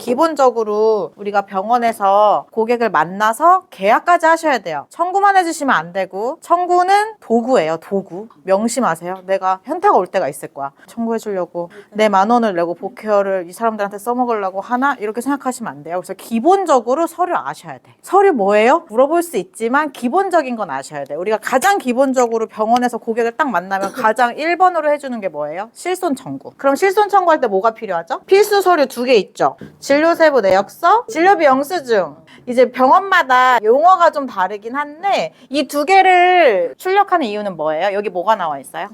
기본적으로 우리가 병원에서 고객을 만나서 계약까지 하셔야 돼요. 청구만 해주시면 안 되고, 청구는 도구예요. 도구. 명심하세요. 내가 현타가 올 때가 있을 거야. 청구해주려고 내 10,000원을 내고 복케어를 이 사람들한테 써먹으려고 하나? 이렇게 생각하시면 안 돼요. 그래서 기본적으로 서류 아셔야 돼. 서류 뭐예요? 물어볼 수 있지만 기본적인 건 아셔야 돼. 우리가 가장 기본적으로 병원에서 고객을 딱 만나면 가장 1번으로 해주는 게 뭐예요? 실손 청구. 그럼 실손 청구할 때 뭐가 필요하죠? 필수 서류 2개 있죠. 진료세부 내역서, 진료비 영수증. 이제 병원마다 용어가 좀 다르긴 한데 이 2개를 출력하는 이유는 뭐예요? 여기 뭐가 나와 있어요?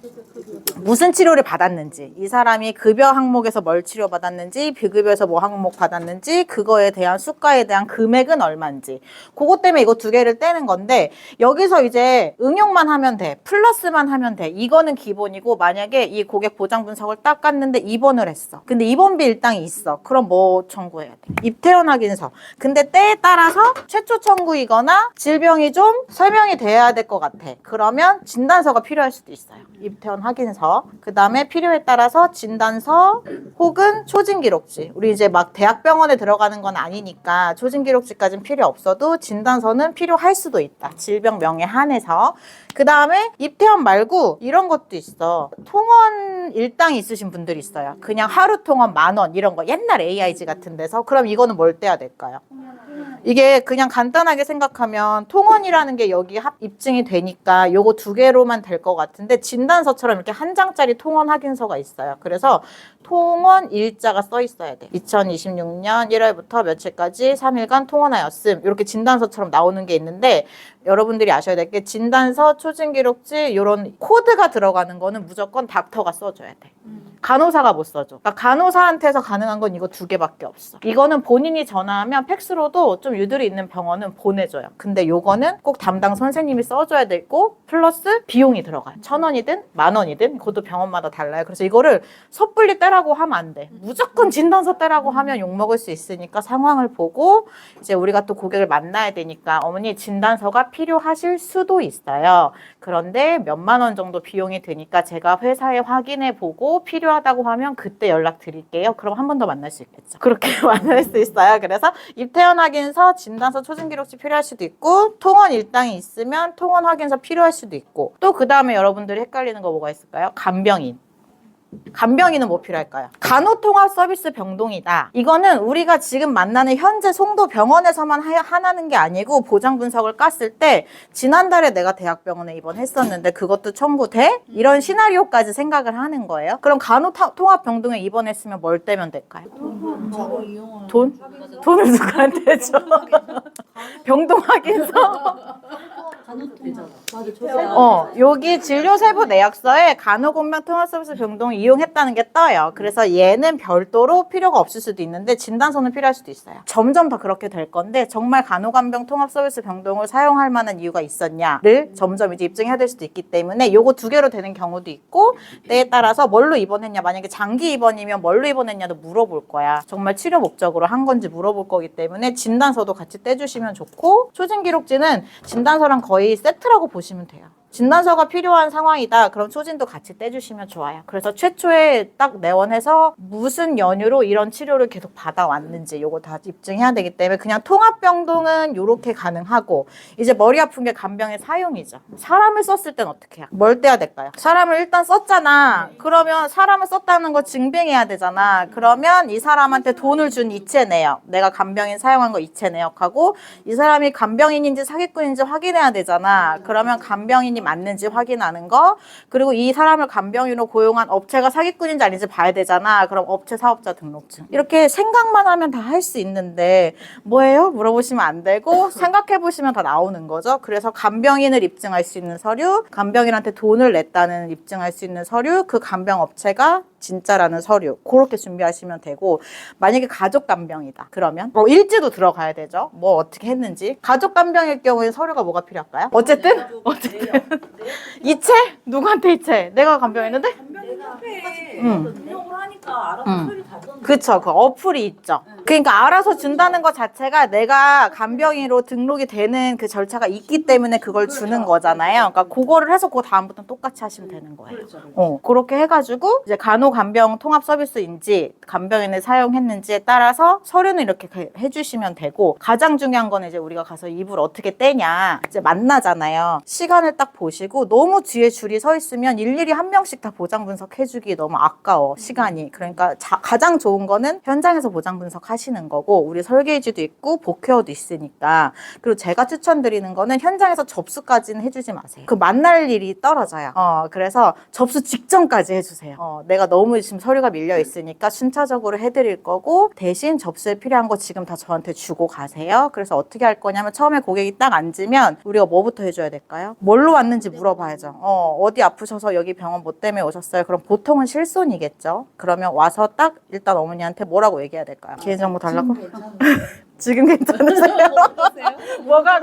무슨 치료를 받았는지, 이 사람이 급여 항목에서 뭘 치료받았는지, 비급여에서 뭐 항목 받았는지, 그거에 대한 수가에 대한 금액은 얼마인지, 그것 때문에 이거 2개를 떼는 건데, 여기서 이제 응용만 하면 돼, 플러스만 하면 돼. 이거는 기본이고, 만약에 이 고객 보장 분석을 딱 깠는데 입원을 했어. 근데 입원비 일당이 있어. 그럼 뭐 청구해야 돼? 입퇴원 확인서. 근데 때에 따라서 최초 청구이거나 질병이 좀 설명이 돼야 될 것 같아. 그러면 진단서가 필요할 수도 있어요. 입퇴원 확인서. 그 다음에 필요에 따라서 진단서 혹은 초진기록지. 우리 이제 막 대학병원에 들어가는 건 아니니까 초진기록지까지는 필요 없어도 진단서는 필요할 수도 있다. 질병명에 한해서. 그 다음에 입퇴원 말고 이런 것도 있어. 통원 일당이 있으신 분들이 있어요. 그냥 하루 통원 10,000원 이런 거. 옛날 AIG 같은 데서. 그럼 이거는 뭘 떼야 될까요? 이게 그냥 간단하게 생각하면 통원이라는 게 여기 입증이 되니까 요거 2개로만 될 것 같은데 진단서처럼 이렇게 한 장짜리 통원 확인서가 있어요. 그래서 통원 일자가 써 있어야 돼. 2026년 1월부터 며칠까지 3일간 통원하였음. 이렇게 진단서처럼 나오는 게 있는데 여러분들이 아셔야 될 게 진단서, 초진기록지 이런 코드가 들어가는 거는 무조건 닥터가 써줘야 돼. 간호사가 못 써줘. 그러니까 간호사한테서 가능한 건 이거 2개밖에 없어. 이거는 본인이 전화하면 팩스로도 좀 유들이 있는 병원은 보내줘요. 근데 요거는 꼭 담당 선생님이 써줘야 되고 플러스 비용이 들어가요. 1,000원이든 10,000원이든 그것도 병원마다 달라요. 그래서 이거를 섣불리 떼라고 하면 안 돼. 무조건 진단서 떼라고 하면 욕먹을 수 있으니까 상황을 보고 이제 우리가 또 고객을 만나야 되니까 어머니 진단서가 필요하실 수도 있어요. 그런데 몇만 원 정도 비용이 드니까 제가 회사에 확인해 보고 필요하다고 하면 그때 연락 드릴게요. 그럼 한 번 더 만날 수 있겠죠. 그렇게 만날 수 있어요. 그래서 입퇴원 확인서, 진단서, 초진기록지 필요할 수도 있고 통원 일당이 있으면 통원 확인서 필요할 수도 있고 또 그 다음에 여러분들이 헷갈리는 거 뭐가 있을까요? 간병인. 간병인은 뭐 필요할까요? 간호통합서비스 병동이다. 이거는 우리가 지금 만나는 현재 송도 병원에서만 하나는 게 아니고 보장 분석을 깠을 때 지난달에 내가 대학병원에 입원했었는데 그것도 청구돼? 이런 시나리오까지 생각을 하는 거예요. 그럼 간호통합병동에 입원했으면 뭘 떼면 될까요? 돈? 돈을 누구한테 줘? 병동 확인서? 여기 진료세부 내역서에 간호건강통합서비스 병동 이용했다는 게 떠요. 그래서 얘는 별도로 필요가 없을 수도 있는데 진단서는 필요할 수도 있어요. 점점 더 그렇게 될 건데 정말 간호간병통합서비스 병동을 사용할 만한 이유가 있었냐를 점점 이제 입증해야 될 수도 있기 때문에 요거 2개로 되는 경우도 있고 때에 따라서 뭘로 입원했냐, 만약에 장기 입원이면 뭘로 입원했냐도 물어볼 거야. 정말 치료 목적으로 한 건지 물어볼 거기 때문에 진단서도 같이 떼주시면 좋고 초진기록지는 진단서랑 거의 세트라고 보시면 돼요. 진단서가 필요한 상황이다. 그럼 초진도 같이 떼주시면 좋아요. 그래서 최초에 딱 내원해서 무슨 연유로 이런 치료를 계속 받아왔는지 요거 다 입증해야 되기 때문에 그냥 통합병동은 요렇게 가능하고 이제 머리 아픈 게 간병의 사용이죠. 사람을 썼을 땐 어떻게 해요? 뭘 떼야 될까요? 사람을 일단 썼잖아. 그러면 사람을 썼다는 거 증빙해야 되잖아. 그러면 이 사람한테 돈을 준 이체 내역, 내가 간병인 사용한 거 이체 내역하고 이 사람이 간병인인지 사기꾼인지 확인해야 되잖아. 그러면 간병인이 맞는지 확인하는 거, 그리고 이 사람을 간병인으로 고용한 업체가 사기꾼인지 아닌지 봐야 되잖아. 그럼 업체 사업자 등록증. 이렇게 생각만 하면 다 할 수 있는데 뭐예요? 물어보시면 안 되고 생각해보시면 다 나오는 거죠. 그래서 간병인을 입증할 수 있는 서류, 간병인한테 돈을 냈다는 입증할 수 있는 서류, 그 간병 업체가 진짜라는 서류, 그렇게 준비하시면 되고, 만약에 가족 간병이다 그러면 일지도 들어가야 되죠. 뭐 어떻게 했는지. 가족 간병일 경우에 서류가 뭐가 필요할까요? 어쨌든 이체? 누구한테 이체? 내가 간병했는데? 간병인한테 등록을 하니까 알아서 서류 다 줬는데. 그쵸. 그 어플이 있죠. 그러니까 알아서 준다는 것 자체가 내가 간병인으로 등록이 되는 그 절차가 있기 때문에 그걸 주는 거잖아요. 그러니까 그거를 해서 그 다음부터는 똑같이 하시면 되는 거예요. 그렇게 해가지고 이제 간호간병 통합 서비스인지 간병인을 사용했는지에 따라서 서류는 이렇게 해주시면 되고, 가장 중요한 거는 이제 우리가 가서 이불 어떻게 떼냐 이제 만나잖아요. 시간을 딱 보시고 너무 뒤에 줄이 서 있으면 일일이 한 명씩 다 보장 분석해주기 너무 아까워 시간이. 그러니까 가장 좋은 거는 현장에서 보장 분석하시는 거고, 우리 설계지도 있고 복케어도 있으니까. 그리고 제가 추천드리는 거는 현장에서 접수까지는 해주지 마세요. 그 만날 일이 떨어져요. 그래서 접수 직전까지 해주세요. 내가 너무 지금 서류가 밀려 있으니까 순차적으로 해드릴 거고, 대신 접수에 필요한 거 지금 다 저한테 주고 가세요. 그래서 어떻게 할 거냐면, 처음에 고객이 딱 앉으면 우리가 뭐부터 해줘야 될까요? 뭘로 왔는지 물어봐야죠. 어디 아프셔서 여기 병원 뭐 때문에 오셨어요? 그럼 보통은 실손이겠죠. 그러면 와서 딱 일단 어머니한테 뭐라고 얘기해야 될까요? 개인정보 달라고? 지금 괜찮으세요? 뭐가?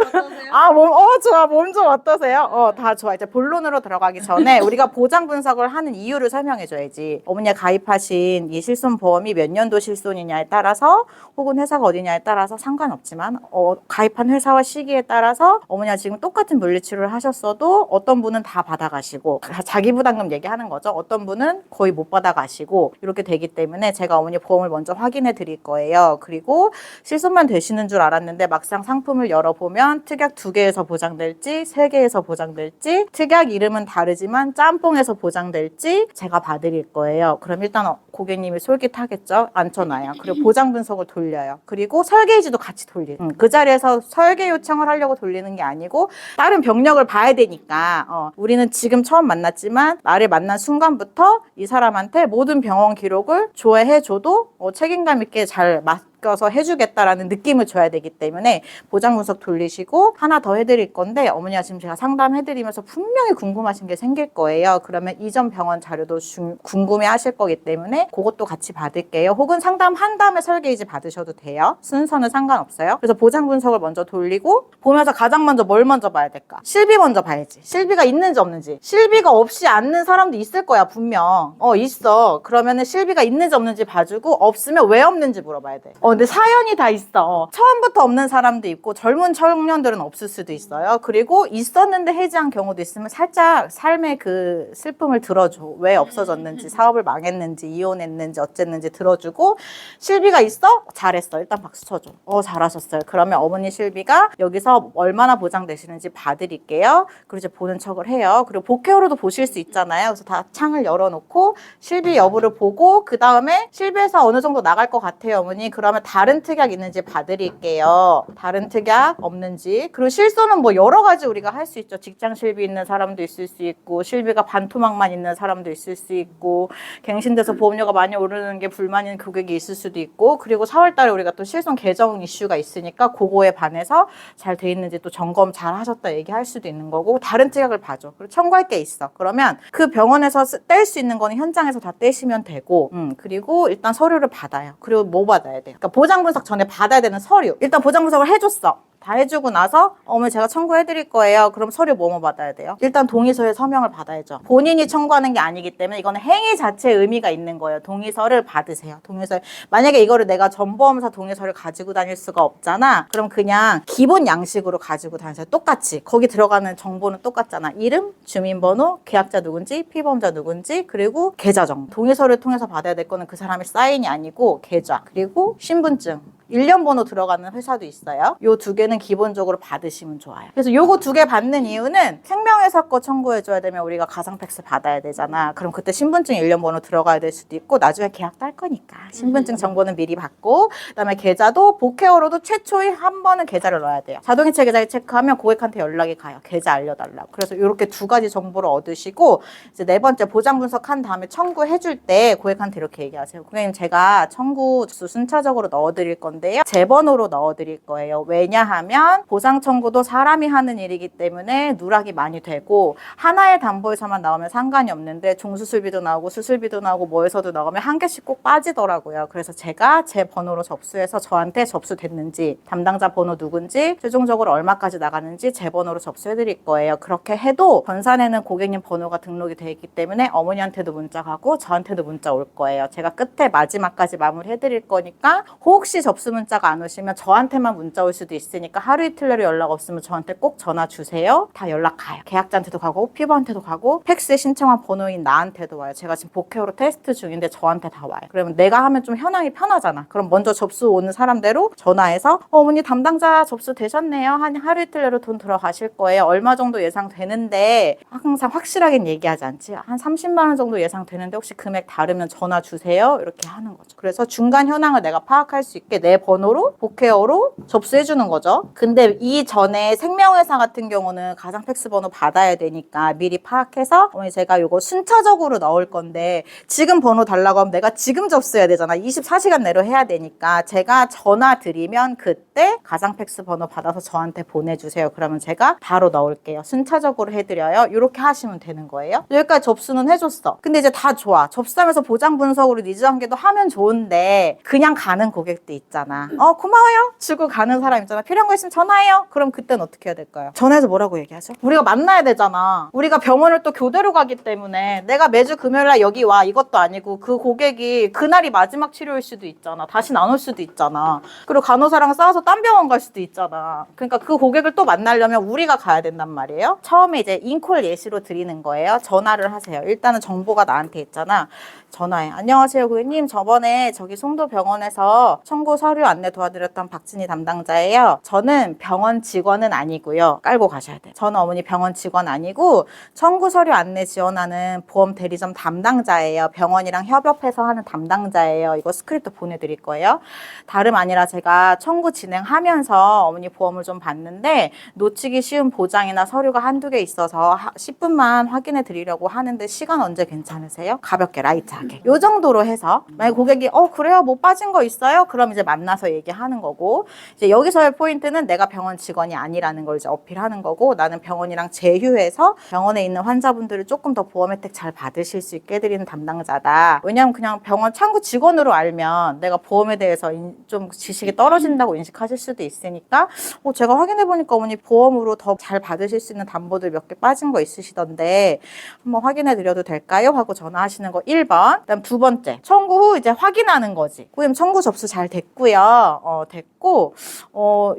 좋아. 몸 좀 어떠세요? 다 좋아. 이제 본론으로 들어가기 전에 우리가 보장 분석을 하는 이유를 설명해줘야지. 어머니가 가입하신 이 실손보험이 몇 년도 실손이냐에 따라서, 혹은 회사가 어디냐에 따라서 상관없지만, 가입한 회사와 시기에 따라서 어머니가 지금 똑같은 물리치료를 하셨어도 어떤 분은 다 받아가시고, 자기 부담금 얘기하는 거죠. 어떤 분은 거의 못 받아가시고, 이렇게 되기 때문에 제가 어머니 보험을 먼저 확인해 드릴 거예요. 그리고 실손만 되시는 줄 알았는데 막상 상품을 열어보면 특약 2개에서 보장될지 3개에서 보장될지, 특약 이름은 다르지만 짬뽕에서 보장될지 제가 봐드릴 거예요. 그럼 일단 고객님이 솔깃하겠죠? 앉혀놔요. 그리고 보장 분석을 돌려요. 그리고 설계지도 같이 돌리요. 그 자리에서 설계 요청을 하려고 돌리는 게 아니고, 다른 병력을 봐야 되니까 우리는 지금 처음 만났지만 나를 만난 순간부터 이 사람한테 모든 병원 기록을 조회해줘도 책임감 있게 잘 맡겨서 해주겠다라는 느낌을 줘야 되기 때문에 보장 분석 돌리시고, 하나 더 해드릴 건데, 어머니가 지금 제가 상담해드리면서 분명히 궁금하신 게 생길 거예요. 그러면 이전 병원 자료도 궁금해 하실 거기 때문에 그것도 같이 받을게요. 혹은 상담한 다음에 설계이지 받으셔도 돼요. 순서는 상관없어요. 그래서 보장 분석을 먼저 돌리고, 보면서 가장 먼저 뭘 먼저 봐야 될까? 실비 먼저 봐야지. 실비가 있는지 없는지. 실비가 없이 않는 사람도 있을 거야, 분명. 있어. 그러면은 실비가 있는지 없는지 봐주고, 없으면 왜 없는지 물어봐야 돼. 근데 사연이 다 있어. 처음부터 없는 사람도 있고, 젊은 청년들은 없을 수도 있어요. 그리고 있었는데 해지한 경우도 있으면 살짝 삶의 그 슬픔을 들어줘. 왜 없어졌는지, 사업을 망했는지, 이혼했는지, 어쨌는지 들어주고, 실비가 있어? 잘했어. 일단 박수 쳐줘. 잘하셨어요. 그러면 어머니 실비가 여기서 얼마나 보장되시는지 봐드릴게요. 그리고 이제 보는 척을 해요. 그리고 복케어로도 보실 수 있잖아요. 그래서 다 창을 열어놓고 실비 여부를 보고, 그 다음에 실비에서 어느 정도 나갈 것 같아요, 어머니. 그러면 다른 특약 있는지 봐드릴게요. 다른 특약 없는지. 그리고 실손은 뭐 여러 가지 우리가 할 수 있죠. 직장 실비 있는 사람도 있을 수 있고, 실비가 반토막만 있는 사람도 있을 수 있고, 갱신돼서 보험료가 많이 오르는 게 불만인 고객이 있을 수도 있고, 그리고 4월 달에 우리가 또 실손 개정 이슈가 있으니까 그거에 반해서 잘 돼 있는지 또 점검 잘 하셨다 얘기할 수도 있는 거고, 다른 특약을 봐줘. 그리고 청구할 게 있어. 그러면 그 병원에서 뗄 수 있는 거는 현장에서 다 떼시면 되고, 그리고 일단 서류를 받아요. 그리고 뭐 받아야 돼요? 그러니까 보장 분석 전에 받아야 되는 서류. 일단 보장 분석을 해줬어. 다 해주고 나서 어머니 제가 청구해드릴 거예요. 그럼 서류 뭐뭐 받아야 돼요? 일단 동의서에 서명을 받아야죠. 본인이 청구하는 게 아니기 때문에 이거는 행위 자체에 의미가 있는 거예요. 동의서를 받으세요. 동의서. 만약에 이거를 내가 전보험사 동의서를 가지고 다닐 수가 없잖아. 그럼 그냥 기본 양식으로 가지고 다니세요. 똑같이. 거기 들어가는 정보는 똑같잖아. 이름, 주민번호, 계약자 누군지, 피보험자 누군지, 그리고 계좌 정보. 동의서를 통해서 받아야 될 거는 그 사람의 사인이 아니고 계좌, 그리고 신분증. 1년 번호 들어가는 회사도 있어요. 요 2개는 기본적으로 받으시면 좋아요. 그래서 요거 2개 받는 이유는 생명회사 거 청구해줘야 되면 우리가 가상팩스 받아야 되잖아. 그럼 그때 신분증 1년 번호 들어가야 될 수도 있고, 나중에 계약도 할 거니까 신분증 정보는 미리 받고, 그다음에 계좌도 복케어로도 최초에 한 번은 계좌를 넣어야 돼요. 자동이체 계좌에 체크하면 고객한테 연락이 가요. 계좌 알려달라고. 그래서 이렇게 2가지 정보를 얻으시고, 이제 4번째 보장 분석한 다음에 청구해줄 때 고객한테 이렇게 얘기하세요. 고객님, 제가 청구 순차적으로 넣어드릴 건데 건데요. 제 번호로 넣어드릴 거예요. 왜냐하면 보상 청구도 사람이 하는 일이기 때문에 누락이 많이 되고 하나의 담보에서만 나오면 상관이 없는데 종수술비도 나오고 수술비도 나오고 뭐에서도 나오면 한 개씩 꼭 빠지더라고요. 그래서 제가 제 번호로 접수해서 저한테 접수됐는지 담당자 번호 누군지 최종적으로 얼마까지 나가는지 제 번호로 접수해 드릴 거예요. 그렇게 해도 전산에는 고객님 번호가 등록이 되어 있기 때문에 어머니한테도 문자 가고 저한테도 문자 올 거예요. 제가 끝에 마지막까지 마무리해 드릴 거니까 혹시 접수 문자가 안 오시면 저한테만 문자 올 수도 있으니까 하루 이틀 내로 연락 없으면 저한테 꼭 전화 주세요. 다 연락 가요. 계약자한테도 가고 피부한테도 가고 팩스에 신청한 번호인 나한테도 와요. 제가 지금 복회로 테스트 중인데 저한테 다 와요. 그러면 내가 하면 좀 현황이 편하잖아. 그럼 먼저 접수 오는 사람대로 전화해서 어머니 담당자 접수 되셨네요. 한 하루 이틀 내로 돈 들어가실 거예요. 얼마 정도 예상되는데 항상 확실하게 얘기하지 않지. 한 30만 원 정도 예상되는데 혹시 금액 다르면 전화 주세요. 이렇게 하는 거죠. 그래서 중간 현황을 내가 파악할 수 있게 내 번호로 복회어로 접수해 주는 거죠. 근데 이전에 생명회사 같은 경우는 가상팩스 번호 받아야 되니까 미리 파악해서 어머니 제가 이거 순차적으로 넣을 건데 지금 번호 달라고 하면 내가 지금 접수해야 되잖아. 24시간 내로 해야 되니까 제가 전화 드리면 그때 가상팩스 번호 받아서 저한테 보내주세요. 그러면 제가 바로 넣을게요. 순차적으로 해드려요. 이렇게 하시면 되는 거예요. 여기까지 접수는 해줬어. 근데 이제 다 좋아. 접수하면서 보장 분석으로 니즈 관계도 하면 좋은데 그냥 가는 고객도 있잖아. 고마워요 주고 가는 사람 있잖아. 필요한 거 있으면 전화해요. 그럼 그때는 어떻게 해야 될까요? 전화해서 뭐라고 얘기하죠? 우리가 만나야 되잖아. 우리가 병원을 또 교대로 가기 때문에 내가 매주 금요일날 여기 와 이것도 아니고 그 고객이 그날이 마지막 치료일 수도 있잖아. 다시 안 올 수도 있잖아. 그리고 간호사랑 싸워서 딴 병원 갈 수도 있잖아. 그러니까 그 고객을 또 만나려면 우리가 가야 된단 말이에요. 처음에 이제 인콜 예시로 드리는 거예요. 전화를 하세요. 일단은 정보가 나한테 있잖아. 전화해. 안녕하세요 고객님. 저번에 저기 송도병원에서 청구 서류 안내 도와드렸던 박진희 담당자예요. 저는 병원 직원은 아니고요. 깔고 가셔야 돼요. 저는 어머니 병원 직원 아니고 청구 서류 안내 지원하는 보험 대리점 담당자예요. 병원이랑 협업해서 하는 담당자예요. 이거 스크립트 보내드릴 거예요. 다름 아니라 제가 청구 진행하면서 어머니 보험을 좀 봤는데 놓치기 쉬운 보장이나 서류가 한두 개 있어서 10분만 확인해 드리려고 하는데 시간 언제 괜찮으세요? 가볍게 라이트하게 요 정도로 해서 만약 고객이 그래요 뭐 빠진 거 있어요? 그럼 이제 만나서 얘기하는 거고 이제 여기서의 포인트는 내가 병원 직원이 아니라는 걸 이제 어필하는 거고 나는 병원이랑 제휴해서 병원에 있는 환자분들을 조금 더 보험 혜택 잘 받으실 수 있게 해드리는 담당자다. 왜냐하면 그냥 병원 창구 직원으로 알면 내가 보험에 대해서 좀 지식이 떨어진다고 인식하실 수도 있으니까 제가 확인해보니까 어머니 보험으로 더 잘 받으실 수 있는 담보들 몇 개 빠진 거 있으시던데 한번 확인해 드려도 될까요? 하고 전화하시는 거 1번. 그다음 두 번째 청구 후 이제 확인하는 거지. 고객님 청구 접수 잘 됐고요. 됐고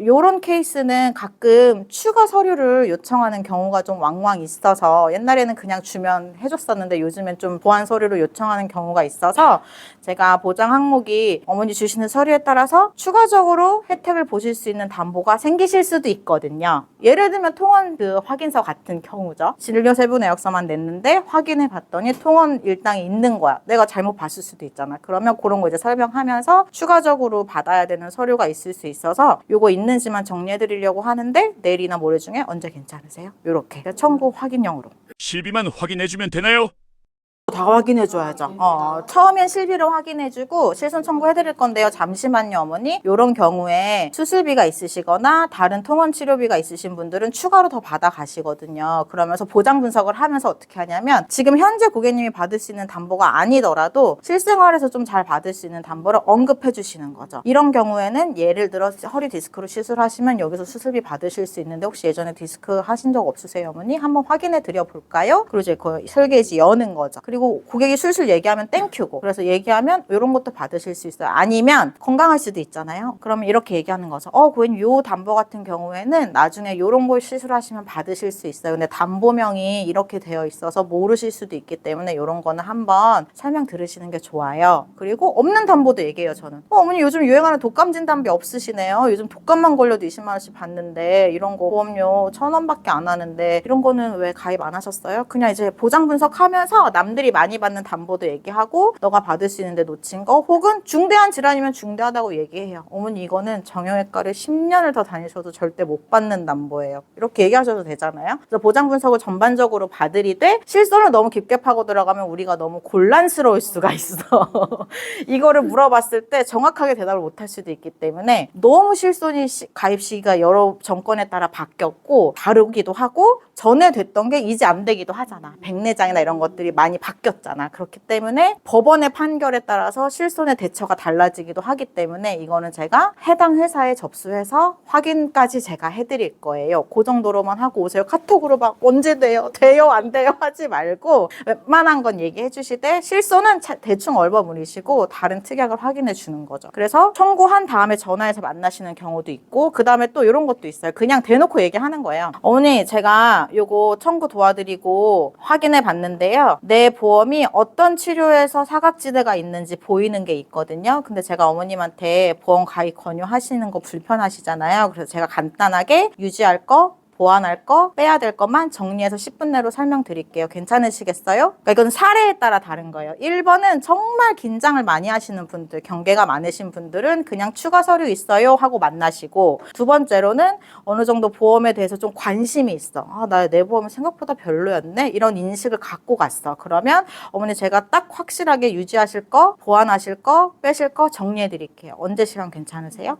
요런 케이스는 가끔 추가 서류를 요청하는 경우가 좀 왕왕 있어서 옛날에는 그냥 주면 해줬었는데 요즘엔 좀 보완 서류를 요청하는 경우가 있어서 제가 보장 항목이 어머니 주시는 서류에 따라서 추가적으로 혜택을 보실 수 있는 담보가 생기실 수도 있거든요. 예를 들면 통원 그 확인서 같은 경우죠. 진료 세부 내역서만 냈는데 확인해 봤더니 통원 일당이 있는 거야. 내가 잘못 봤을 수도 있잖아. 그러면 그런 거 이제 설명하면서 추가적으로 받아야 되는 서류가 있을 수 있어서 요거 있는지만 정리해 드리려고 하는데 내일이나 모레 중에 언제 괜찮으세요? 요렇게 청구 확인형으로. 실비만 확인해주면 되나요? 다 확인해줘야죠. 처음엔 실비를 확인해주고 실손 청구해드릴 건데요. 잠시만요, 어머니. 이런 경우에 수술비가 있으시거나 다른 통원 치료비가 있으신 분들은 추가로 더 받아가시거든요. 그러면서 보장 분석을 하면서 어떻게 하냐면 지금 현재 고객님이 받을 수 있는 담보가 아니더라도 실생활에서 좀 잘 받을 수 있는 담보를 언급해 주시는 거죠. 이런 경우에는 예를 들어 허리 디스크로 시술하시면 여기서 수술비 받으실 수 있는데 혹시 예전에 디스크 하신 적 없으세요, 어머니? 한번 확인해 드려 볼까요? 그리고 이제 그 설계지 여는 거죠. 그리고 고객이 술술 얘기하면 땡큐고 그래서 얘기하면 이런 것도 받으실 수 있어요. 아니면 건강할 수도 있잖아요. 그러면 이렇게 얘기하는 거죠. 고객님 요 담보 같은 경우에는 나중에 이런 걸 시술하시면 받으실 수 있어요. 근데 담보명이 이렇게 되어 있어서 모르실 수도 있기 때문에 이런 거는 한번 설명 들으시는 게 좋아요. 그리고 없는 담보도 얘기해요. 저는 어머니 요즘 유행하는 독감 진단비 없으시네요. 요즘 독감만 걸려도 20만 원씩 받는데 이런 거 보험료 1,000원밖에 안 하는데 이런 거는 왜 가입 안 하셨어요? 그냥 이제 보장 분석하면서 남들이 남들이 많이 받는 담보도 얘기하고 너가 받을 수 있는데 놓친 거 혹은 중대한 질환이면 중대하다고 얘기해요. 어머니 이거는 정형외과를 10년을 더 다니셔도 절대 못 받는 담보예요. 이렇게 얘기하셔도 되잖아요. 그래서 보장 분석을 전반적으로 받으리되 실손을 너무 깊게 파고 들어가면 우리가 너무 곤란스러울 수가 있어. 이거를 물어봤을 때 정확하게 대답을 못 할 수도 있기 때문에 너무 실손이 가입 시기가 여러 정권에 따라 바뀌었고 다르기도 하고 전에 됐던 게 이제 안 되기도 하잖아. 백내장이나 이런 것들이 많이 바뀌었잖아. 그렇기 때문에 법원의 판결에 따라서 실손의 대처가 달라지기도 하기 때문에 이거는 제가 해당 회사에 접수해서 확인까지 제가 해드릴 거예요. 그 정도로만 하고 오세요. 카톡으로 막 언제 돼요? 돼요? 안 돼요? 하지 말고 웬만한 건 얘기해 주시되 실손은 대충 얼버무리시고 다른 특약을 확인해 주는 거죠. 그래서 청구한 다음에 전화해서 만나시는 경우도 있고 그 다음에 또 이런 것도 있어요. 그냥 대놓고 얘기하는 거예요. 어머니 제가 요거 청구 도와드리고 확인해 봤는데요. 내 보험이 어떤 치료에서 사각지대가 있는지 보이는 게 있거든요. 근데 제가 어머님한테 보험 가입 권유하시는 거 불편하시잖아요. 그래서 제가 간단하게 유지할 거 보완할 거, 빼야 될 것만 정리해서 10분 내로 설명드릴게요. 괜찮으시겠어요? 그러니까 이건 사례에 따라 다른 거예요. 1번은 정말 긴장을 많이 하시는 분들, 경계가 많으신 분들은 그냥 추가 서류 있어요 하고 만나시고 두 번째로는 어느 정도 보험에 대해서 좀 관심이 있어. 아, 내 보험이 생각보다 별로였네? 이런 인식을 갖고 갔어. 그러면 어머니 제가 딱 확실하게 유지하실 거, 보완하실 거, 빼실 거 정리해드릴게요. 언제 시간 괜찮으세요?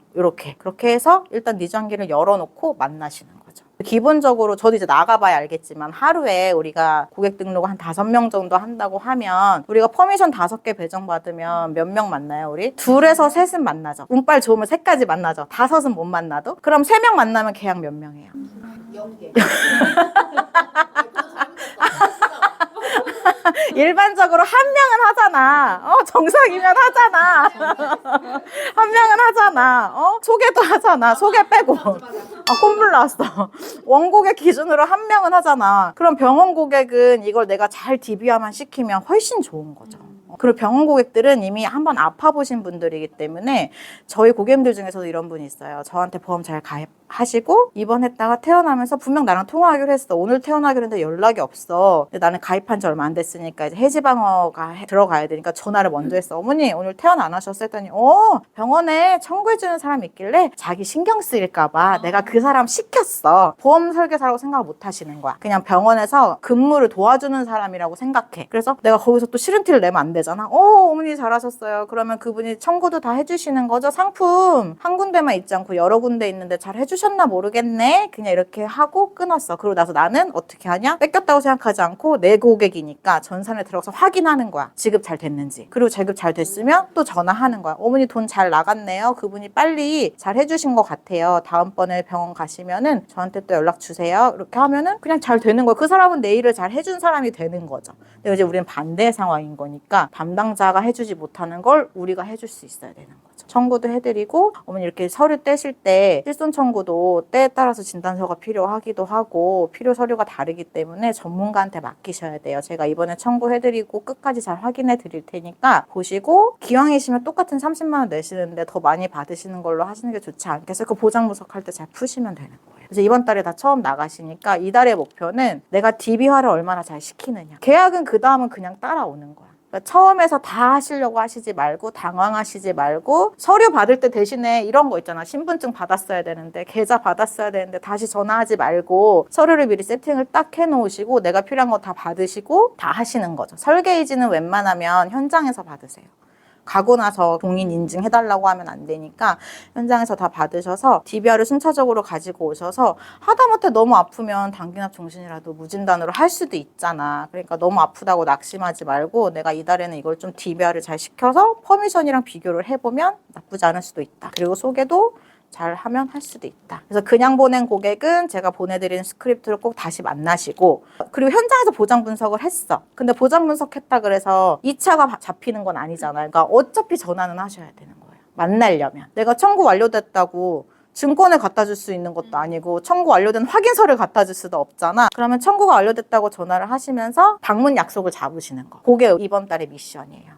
그렇게 해서 일단 니장기를 열어놓고 만나시는 거예요. 기본적으로 저도 이제 나가봐야 알겠지만 하루에 우리가 고객 등록 한 5명 정도 한다고 하면 우리가 퍼미션 5개 배정받으면 몇 명 만나요 우리? 2에서 3은 만나죠. 운빨 좋으면 3까지 만나죠. 5은 못 만나도? 그럼 3명 만나면 계약 몇 명이에요? 0개. 일반적으로 한 명은 하잖아. 정상이면 하잖아. 한 명은 하잖아. 소개도 하잖아. 소개 빼고. 콧물 나왔어. 원고객 기준으로 한 명은 하잖아. 그럼 병원 고객은 이걸 내가 잘 DB화만 시키면 훨씬 좋은 거죠. 그리고 병원 고객들은 이미 한번 아파보신 분들이기 때문에 저희 고객님들 중에서도 이런 분이 있어요. 저한테 보험 잘 가입하시고 입원했다가 퇴원하면서 분명 나랑 통화하기로 했어. 오늘 퇴원하기로 했는데 연락이 없어. 근데 나는 가입한 지 얼마 안 됐으니까 이제 해지방어가 들어가야 되니까 전화를 먼저 했어. 어머니 오늘 퇴원 안 하셨어? 했더니 병원에 청구해주는 사람이 있길래 자기 신경 쓰일까 봐 내가 그 사람 시켰어. 보험 설계사라고 생각을 못 하시는 거야. 그냥 병원에서 근무를 도와주는 사람이라고 생각해. 그래서 내가 거기서 또 싫은 티를 내면 안 되잖아. 어머니 잘하셨어요. 그러면 그분이 청구도 다 해주시는 거죠. 상품 한 군데만 있지 않고 여러 군데 있는데 잘 해주셨나 모르겠네. 그냥 이렇게 하고 끊었어. 그러고 나서 나는 어떻게 하냐? 뺏겼다고 생각하지 않고 내 고객이니까 전산에 들어가서 확인하는 거야. 지급 잘 됐는지. 그리고 지급 잘 됐으면 또 전화하는 거야. 어머니 돈 잘 나갔네요. 그분이 빨리 잘 해주신 것 같아요. 다음번에 병원 가시면은 저한테 또 연락 주세요. 이렇게 하면은 그냥 잘 되는 거야. 그 사람은 내 일을 잘 해준 사람이 되는 거죠. 근데 이제 우리는 반대 상황인 거니까 담당자가 해주지 못하는 걸 우리가 해줄 수 있어야 되는 거죠. 청구도 해드리고 어머니 이렇게 서류 떼실 때 실손 청구도 때에 따라서 진단서가 필요하기도 하고 필요 서류가 다르기 때문에 전문가한테 맡기셔야 돼요. 제가 이번에 청구해드리고 끝까지 잘 확인해 드릴 테니까 보시고 기왕이시면 똑같은 30만 원 내시는데 더 많이 받으시는 걸로 하시는 게 좋지 않겠어요? 그 보장 분석할 때 잘 푸시면 되는 거예요. 그래서 이번 달에 다 처음 나가시니까 이달의 목표는 내가 DB화를 얼마나 잘 시키느냐. 계약은 그 다음은 그냥 따라오는 거야. 그러니까 처음에서 다 하시려고 하시지 말고 당황하시지 말고 서류 받을 때 대신에 이런 거 있잖아. 신분증 받았어야 되는데 계좌 받았어야 되는데 다시 전화하지 말고 서류를 미리 세팅을 딱 해놓으시고 내가 필요한 거 다 받으시고 다 하시는 거죠. 설계이지는 웬만하면 현장에서 받으세요. 가고 나서 동인 인증해달라고 하면 안 되니까 현장에서 다 받으셔서 DB화를 순차적으로 가지고 오셔서 하다못해 너무 아프면 단기납 종신이라도 무진단으로 할 수도 있잖아. 그러니까 너무 아프다고 낙심하지 말고 내가 이달에는 이걸 좀 DB화를 잘 시켜서 퍼미션이랑 비교를 해보면 나쁘지 않을 수도 있다. 그리고 소개도 잘 하면 할 수도 있다. 그래서 그냥 보낸 고객은 제가 보내드리는 스크립트를 꼭 다시 만나시고 그리고 현장에서 보장 분석을 했어. 근데 보장 분석했다 그래서 2차가 잡히는 건 아니잖아요. 그러니까 어차피 전화는 하셔야 되는 거예요. 만나려면. 내가 청구 완료됐다고 증권을 갖다 줄 수 있는 것도 아니고 청구 완료된 확인서를 갖다 줄 수도 없잖아. 그러면 청구가 완료됐다고 전화를 하시면서 방문 약속을 잡으시는 거. 그게 이번 달의 미션이에요.